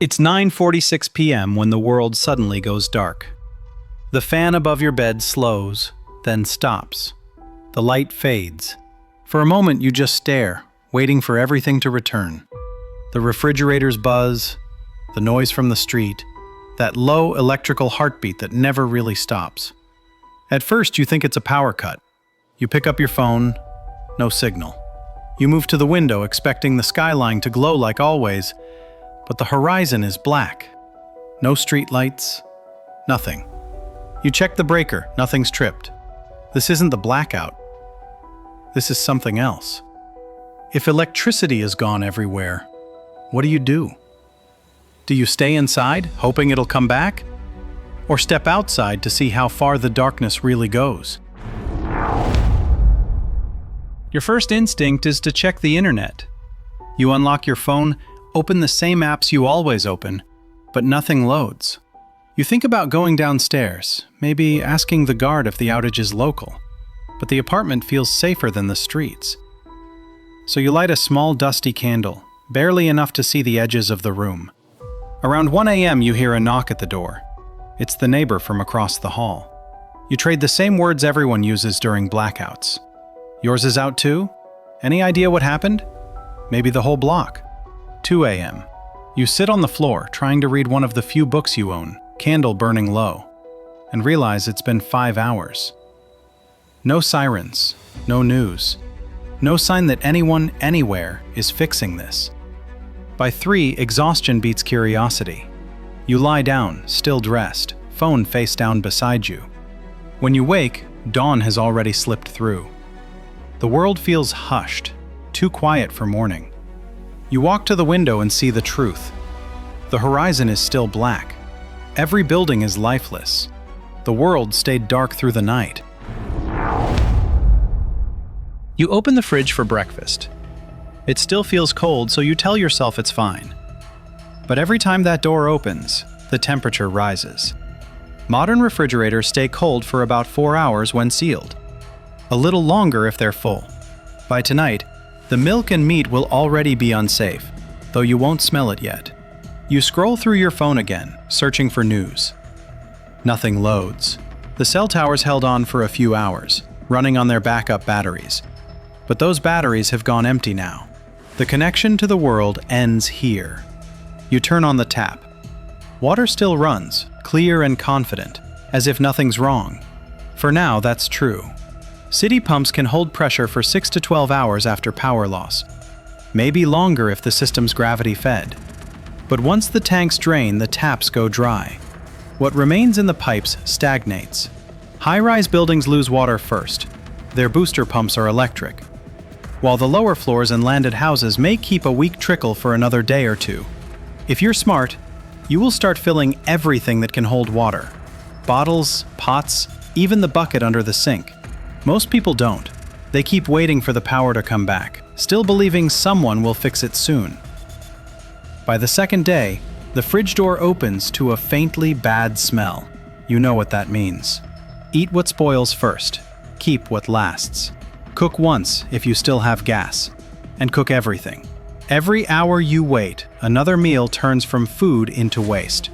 It's 9:46 p.m. when the world suddenly goes dark. The fan above your bed slows, then stops. The light fades. For a moment you just stare, waiting for everything to return. The refrigerators buzz, the noise from the street, that low electrical heartbeat that never really stops. At first you think it's a power cut. You pick up your phone, no signal. You move to the window expecting the skyline to glow like always, but the horizon is black. No street lights, nothing. You check the breaker, nothing's tripped. This isn't the blackout. This is something else. If electricity is gone everywhere, what do you do? Do you stay inside, hoping it'll come back? Or step outside to see how far the darkness really goes? Your first instinct is to check the internet. You unlock your phone, open the same apps you always open, but nothing loads. You think about going downstairs, maybe asking the guard if the outage is local, but the apartment feels safer than the streets. So you light a small dusty candle, barely enough to see the edges of the room. Around 1 a.m. you hear a knock at the door. It's the neighbor from across the hall. You trade the same words everyone uses during blackouts. Yours is out too? Any idea what happened? Maybe the whole block. 2 a.m. You sit on the floor trying to read one of the few books you own, candle burning low, and realize it's been 5 hours. No sirens, no news, no sign that anyone, anywhere, is fixing this. By 3, exhaustion beats curiosity. You lie down, still dressed, phone face down beside you. When you wake, dawn has already slipped through. The world feels hushed, too quiet for morning. You walk to the window and see the truth. The horizon is still black. Every building is lifeless. The world stayed dark through the night. You open the fridge for breakfast. It still feels cold, so you tell yourself it's fine. But every time that door opens, the temperature rises. Modern refrigerators stay cold for about 4 hours when sealed. A little longer if they're full. By tonight, the milk and meat will already be unsafe, though you won't smell it yet. You scroll through your phone again, searching for news. Nothing loads. The cell towers held on for a few hours, running on their backup batteries. But those batteries have gone empty now. The connection to the world ends here. You turn on the tap. Water still runs, clear and confident, as if nothing's wrong. For now, that's true. City pumps can hold pressure for 6 to 12 hours after power loss. Maybe longer if the system's gravity fed. But once the tanks drain, the taps go dry. What remains in the pipes stagnates. High-rise buildings lose water first. Their booster pumps are electric. While the lower floors and landed houses may keep a weak trickle for another day or two. If you're smart, you will start filling everything that can hold water. Bottles, pots, even the bucket under the sink. Most people don't. They keep waiting for the power to come back, still believing someone will fix it soon. By the second day, the fridge door opens to a faintly bad smell. You know what that means. Eat what spoils first. Keep what lasts. Cook once if you still have gas. And cook everything. Every hour you wait, another meal turns from food into waste.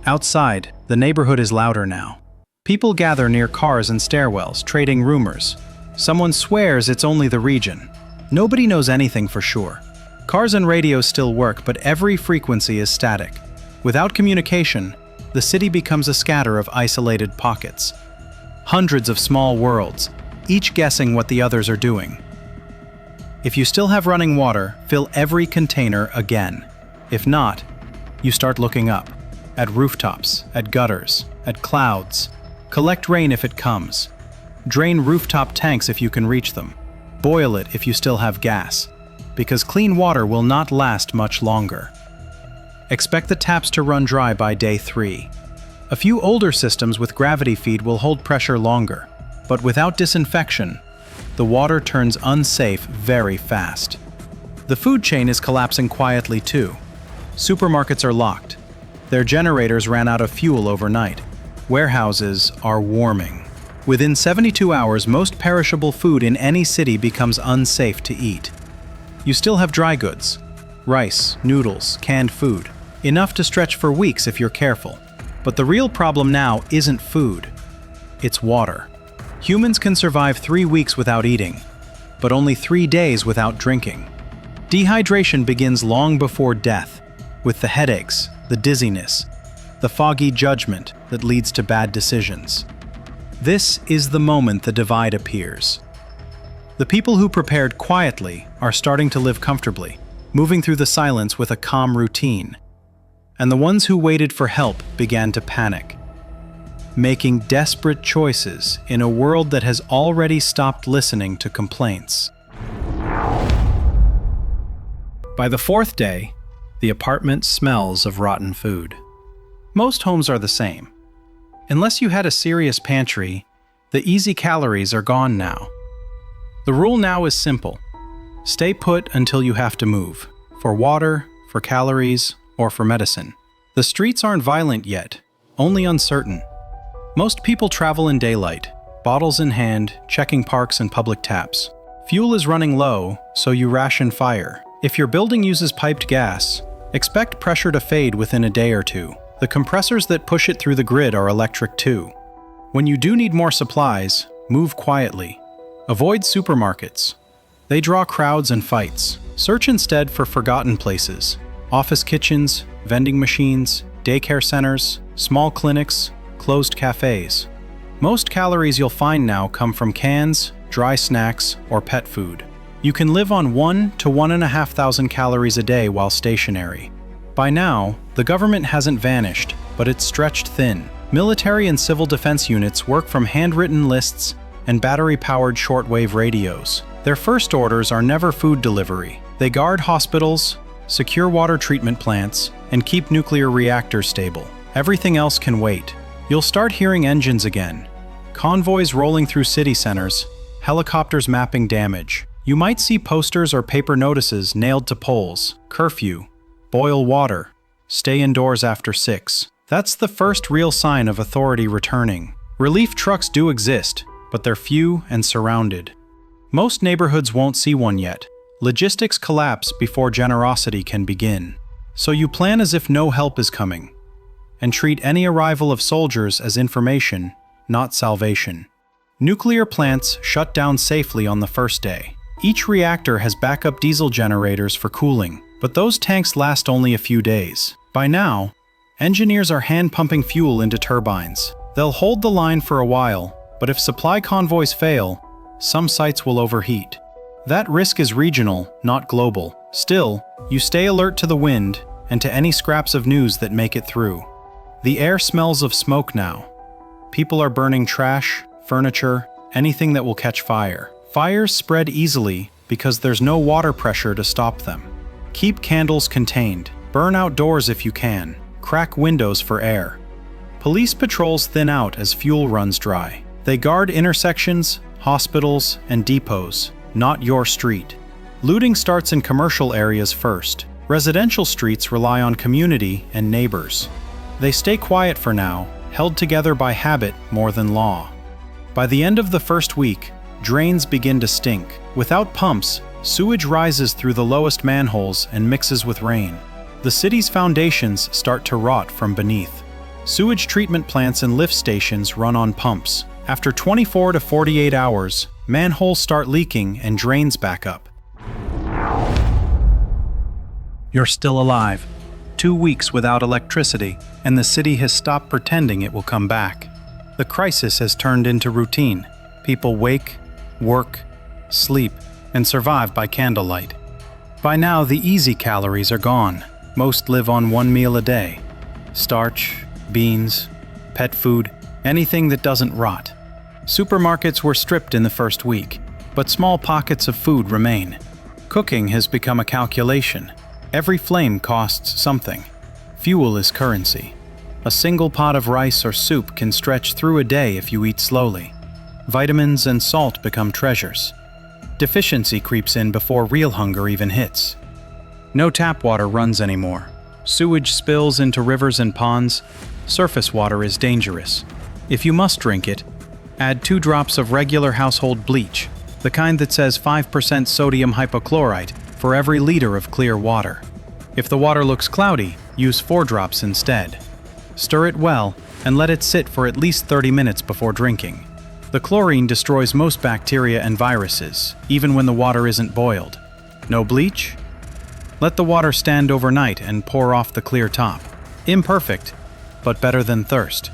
Outside, the neighborhood is louder now. People gather near cars and stairwells, trading rumors. Someone swears it's only the region. Nobody knows anything for sure. Cars and radios still work, but every frequency is static. Without communication, the city becomes a scatter of isolated pockets. Hundreds of small worlds, each guessing what the others are doing. If you still have running water, fill every container again. If not, you start looking up. At rooftops, at gutters, at clouds. Collect rain if it comes. Drain rooftop tanks if you can reach them. Boil it if you still have gas, because clean water will not last much longer. Expect the taps to run dry by day 3. A few older systems with gravity feed will hold pressure longer, but without disinfection, the water turns unsafe very fast. The food chain is collapsing quietly too. Supermarkets are locked. Their generators ran out of fuel overnight. Warehouses are warming. Within 72 hours, most perishable food in any city becomes unsafe to eat. You still have dry goods, rice, noodles, canned food, enough to stretch for weeks if you're careful. But the real problem now isn't food. It's water. Humans can survive 3 weeks without eating, but only 3 days without drinking. Dehydration begins long before death, with the headaches, the dizziness, the foggy judgment that leads to bad decisions. This is the moment the divide appears. The people who prepared quietly are starting to live comfortably, moving through the silence with a calm routine. And the ones who waited for help began to panic, making desperate choices in a world that has already stopped listening to complaints. By the 4th day, the apartment smells of rotten food. Most homes are the same. Unless you had a serious pantry, the easy calories are gone now. The rule now is simple. Stay put until you have to move, for water, for calories, or for medicine. The streets aren't violent yet, only uncertain. Most people travel in daylight, bottles in hand, checking parks and public taps. Fuel is running low, so you ration fire. If your building uses piped gas, expect pressure to fade within a day or two. The compressors that push it through the grid are electric too. When you do need more supplies, move quietly. Avoid supermarkets. They draw crowds and fights. Search instead for forgotten places. Office kitchens, vending machines, daycare centers, small clinics, closed cafes. Most calories you'll find now come from cans, dry snacks, or pet food. You can live on 1 to 1,500 calories a day while stationary. By now, the government hasn't vanished, but it's stretched thin. Military and civil defense units work from handwritten lists and battery-powered shortwave radios. Their first orders are never food delivery. They guard hospitals, secure water treatment plants, and keep nuclear reactors stable. Everything else can wait. You'll start hearing engines again, convoys rolling through city centers, helicopters mapping damage. You might see posters or paper notices nailed to poles. Curfew, boil water, stay indoors after 6. That's the first real sign of authority returning. Relief trucks do exist, but they're few and surrounded. Most neighborhoods won't see one yet. Logistics collapse before generosity can begin. So you plan as if no help is coming, and treat any arrival of soldiers as information, not salvation. Nuclear plants shut down safely on the first day. Each reactor has backup diesel generators for cooling, but those tanks last only a few days. By now, engineers are hand-pumping fuel into turbines. They'll hold the line for a while, but if supply convoys fail, some sites will overheat. That risk is regional, not global. Still, you stay alert to the wind and to any scraps of news that make it through. The air smells of smoke now. People are burning trash, furniture, anything that will catch fire. Fires spread easily because there's no water pressure to stop them. Keep candles contained. Burn outdoors if you can. Crack windows for air. Police patrols thin out as fuel runs dry. They guard intersections, hospitals, and depots, not your street. Looting starts in commercial areas first. Residential streets rely on community and neighbors. They stay quiet for now, held together by habit more than law. By the end of the first week, drains begin to stink. Without pumps, sewage rises through the lowest manholes and mixes with rain. The city's foundations start to rot from beneath. Sewage treatment plants and lift stations run on pumps. After 24 to 48 hours, manholes start leaking and drains back up. You're still alive. 2 weeks without electricity, and the city has stopped pretending it will come back. The crisis has turned into routine. People wake, work, sleep, and survive by candlelight. By now, the easy calories are gone. Most live on 1 meal a day. Starch, beans, pet food, anything that doesn't rot. Supermarkets were stripped in the first week, but small pockets of food remain. Cooking has become a calculation. Every flame costs something. Fuel is currency. A single pot of rice or soup can stretch through a day if you eat slowly. Vitamins and salt become treasures. Deficiency creeps in before real hunger even hits. No tap water runs anymore. Sewage spills into rivers and ponds. Surface water is dangerous. If you must drink it, add 2 drops of regular household bleach, the kind that says 5% sodium hypochlorite, for every liter of clear water. If the water looks cloudy, use 4 drops instead. Stir it well and let it sit for at least 30 minutes before drinking. The chlorine destroys most bacteria and viruses, even when the water isn't boiled. No bleach? Let the water stand overnight and pour off the clear top. Imperfect, but better than thirst.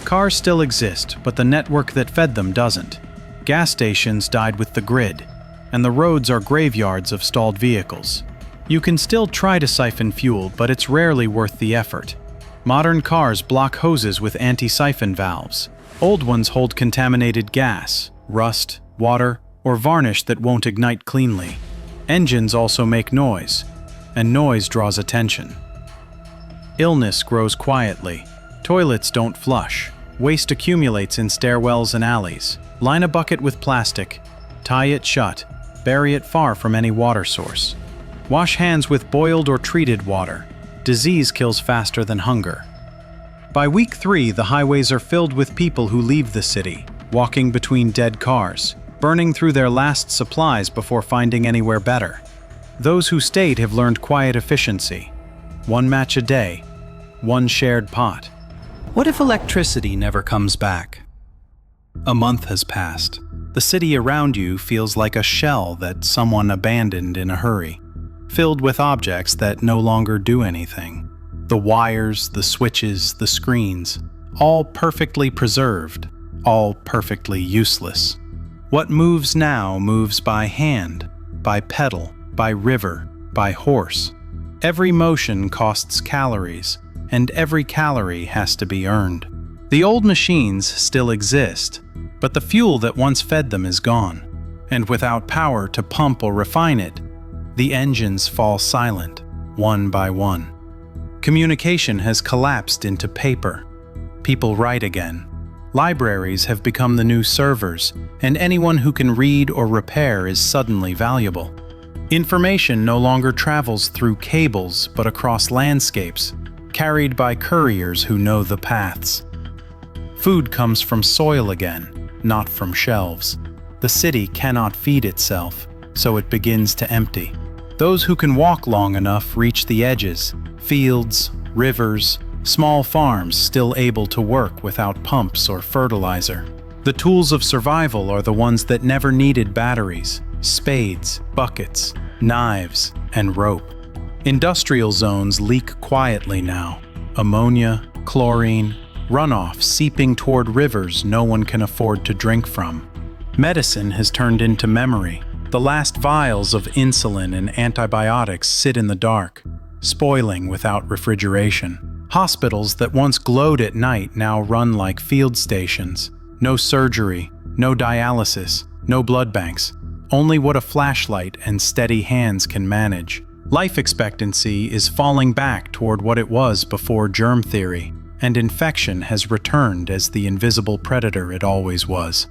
Cars still exist, but the network that fed them doesn't. Gas stations died with the grid, and the roads are graveyards of stalled vehicles. You can still try to siphon fuel, but it's rarely worth the effort. Modern cars block hoses with anti-siphon valves. Old ones hold contaminated gas, rust, water, or varnish that won't ignite cleanly. Engines also make noise, and noise draws attention. Illness grows quietly. Toilets don't flush. Waste accumulates in stairwells and alleys. Line a bucket with plastic, tie it shut, bury it far from any water source. Wash hands with boiled or treated water. Disease kills faster than hunger. By week 3, the highways are filled with people who leave the city, walking between dead cars, burning through their last supplies before finding anywhere better. Those who stayed have learned quiet efficiency. 1 match a day, 1 shared pot. What if electricity never comes back? A month has passed. The city around you feels like a shell that someone abandoned in a hurry, filled with objects that no longer do anything. The wires, the switches, the screens, all perfectly preserved, all perfectly useless. What moves now moves by hand, by pedal, by river, by horse. Every motion costs calories, and every calorie has to be earned. The old machines still exist, but the fuel that once fed them is gone, and without power to pump or refine it, the engines fall silent, one by one. Communication has collapsed into paper. People write again. Libraries have become the new servers, and anyone who can read or repair is suddenly valuable. Information no longer travels through cables but across landscapes, carried by couriers who know the paths. Food comes from soil again, not from shelves. The city cannot feed itself, so it begins to empty. Those who can walk long enough reach the edges, fields, rivers, small farms still able to work without pumps or fertilizer. The tools of survival are the ones that never needed batteries: spades, buckets, knives, and rope. Industrial zones leak quietly now. Ammonia, chlorine, runoff seeping toward rivers no one can afford to drink from. Medicine has turned into memory. The last vials of insulin and antibiotics sit in the dark, spoiling without refrigeration. Hospitals that once glowed at night now run like field stations. No surgery, no dialysis, no blood banks. Only what a flashlight and steady hands can manage. Life expectancy is falling back toward what it was before germ theory, and infection has returned as the invisible predator it always was.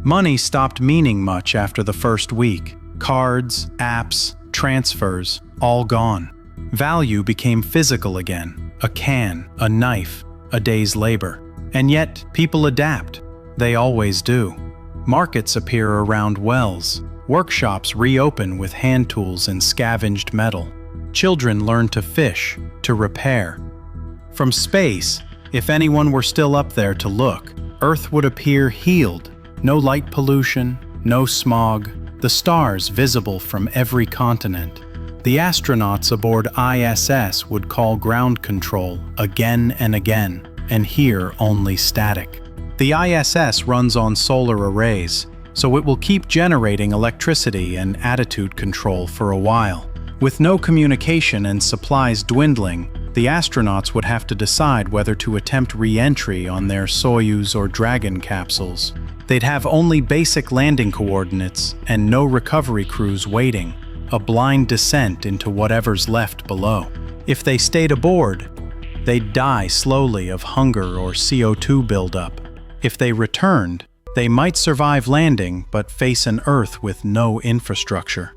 Money stopped meaning much after the first week. Cards, apps, transfers, all gone. Value became physical again. A can, a knife, a day's labor. And yet, people adapt. They always do. Markets appear around wells. Workshops reopen with hand tools and scavenged metal. Children learn to fish, to repair. From space, if anyone were still up there to look, Earth would appear healed. No light pollution, no smog, the stars visible from every continent. The astronauts aboard ISS would call ground control again and again, and hear only static. The ISS runs on solar arrays, so it will keep generating electricity and attitude control for a while. With no communication and supplies dwindling, the astronauts would have to decide whether to attempt re-entry on their Soyuz or Dragon capsules. They'd have only basic landing coordinates and no recovery crews waiting, a blind descent into whatever's left below. If they stayed aboard, they'd die slowly of hunger or CO2 buildup. If they returned, they might survive landing but face an Earth with no infrastructure.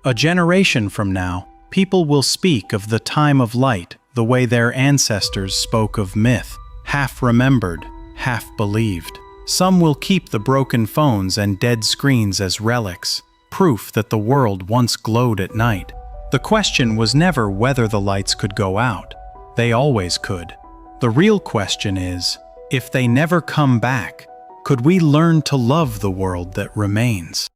A generation from now, people will speak of the time of light the way their ancestors spoke of myth, half remembered, half believed. Some will keep the broken phones and dead screens as relics, proof that the world once glowed at night. The question was never whether the lights could go out. They always could. The real question is, if they never come back, could we learn to love the world that remains?